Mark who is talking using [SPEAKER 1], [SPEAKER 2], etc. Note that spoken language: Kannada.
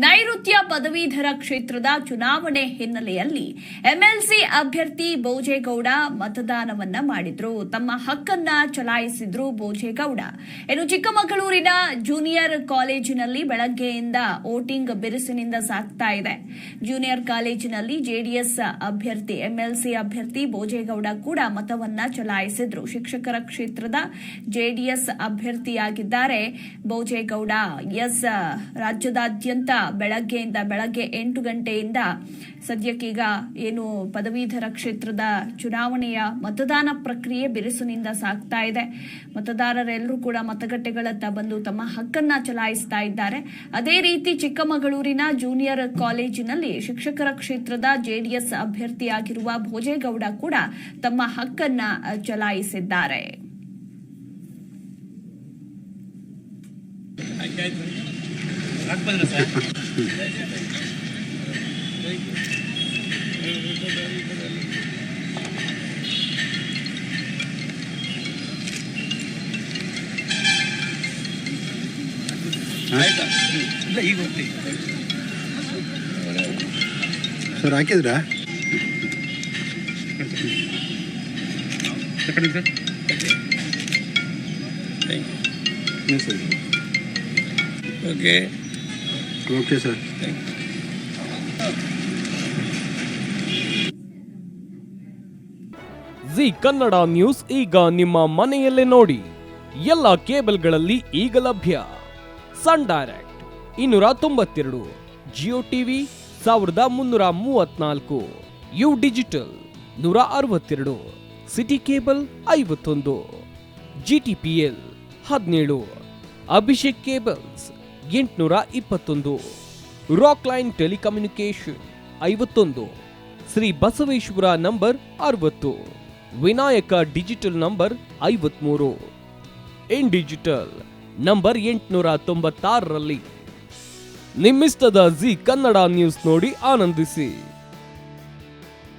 [SPEAKER 1] ನೈಋತ್ಯ ಪದವೀಧರ ಕ್ಷೇತ್ರದ ಚುನಾವಣೆ ಹಿನ್ನೆಲೆಯಲ್ಲಿ ಎಂಎಲ್ಸಿ ಅಭ್ಯರ್ಥಿ ಬೋಜೇಗೌಡ ಮತದಾನವನ್ನ ಮಾಡಿದ್ರು. ತಮ್ಮ ಹಕ್ಕನ್ನ ಚಲಾಯಿಸಿದ್ರು ಬೋಜೇಗೌಡ. ಇನ್ನು ಚಿಕ್ಕಮಗಳೂರಿನ ಜೂನಿಯರ್ ಕಾಲೇಜಿನಲ್ಲಿ ಬೆಳಗ್ಗೆಯಿಂದ ವೋಟಿಂಗ್ ಬಿರುಸಿನಿಂದ ಸಾಗ್ತಾ ಇದೆ. ಜೂನಿಯರ್ ಕಾಲೇಜಿನಲ್ಲಿ ಜೆಡಿಎಸ್ ಅಭ್ಯರ್ಥಿ ಎಂಎಲ್ಸಿ ಅಭ್ಯರ್ಥಿ ಬೋಜೇಗೌಡ ಕೂಡ ಮತವನ್ನ ಚಲಾಯಿಸಿದ್ರು. ಶಿಕ್ಷಕರ ಕ್ಷೇತ್ರದ ಜೆಡಿಎಸ್ ಅಭ್ಯರ್ಥಿಯಾಗಿದ್ದಾರೆ ಬೋಜೇಗೌಡ. ರಾಜ್ಯದಾದ್ಯಂತ ಬೆಳಗ್ಗೆ 8 ಗಂಟೆಯಿಂದ ಸದ್ಯಕ್ಕೀಗ ಏನು ಪದವೀಧರ ಕ್ಷೇತ್ರದ ಚುನಾವಣೆಯ ಮತದಾನ ಪ್ರಕ್ರಿಯೆ ಬಿರುಸಿನಿಂದ ಸಾಗ್ತಾ ಇದೆ. ಮತದಾರರೆಲ್ಲರೂ ಕೂಡ ಮತಗಟ್ಟೆಗಳತ್ತ ಬಂದು ತಮ್ಮ ಹಕ್ಕನ್ನ ಚಲಾಯಿಸ್ತಾ ಇದ್ದಾರೆ. ಅದೇ ರೀತಿ ಚಿಕ್ಕಮಗಳೂರಿನ ಜೂನಿಯರ್ ಕಾಲೇಜಿನಲ್ಲಿ ಶಿಕ್ಷಕರ ಕ್ಷೇತ್ರದ ಜೆಡಿಎಸ್ ಅಭ್ಯರ್ಥಿಯಾಗಿರುವ ಬೋಜೇಗೌಡ ಕೂಡ ತಮ್ಮ ಹಕ್ಕನ್ನ ಚಲಾಯಿಸಿದ್ದಾರೆ.
[SPEAKER 2] ಸರ್ ಹಾಕಿದ್ರಾ? Okay sir.
[SPEAKER 3] Zee Kannada news ಈಗ ನಿಮ್ಮ ಮನೆಯಲ್ಲೇ ನೋಡಿ. ಎಲ್ಲ ಕೇಬಲ್ಗಳಲ್ಲಿ ಈಗ ಲಭ್ಯ. Sun Direct 292, Jio TV 1334, U digital 162, City cable 51, GTPL 17, Abhishek cables 821, Rockline telecommunication 51, Shri Basaveshwara number 60, Vinayaka digital number 53, In digital number 896ರಲ್ಲಿ ನಿಮ್ಮಿಸ್ತದ ಜಿ ಕನ್ನಡ ನ್ಯೂಸ್ ನೋಡಿ ಆನಂದಿಸಿ.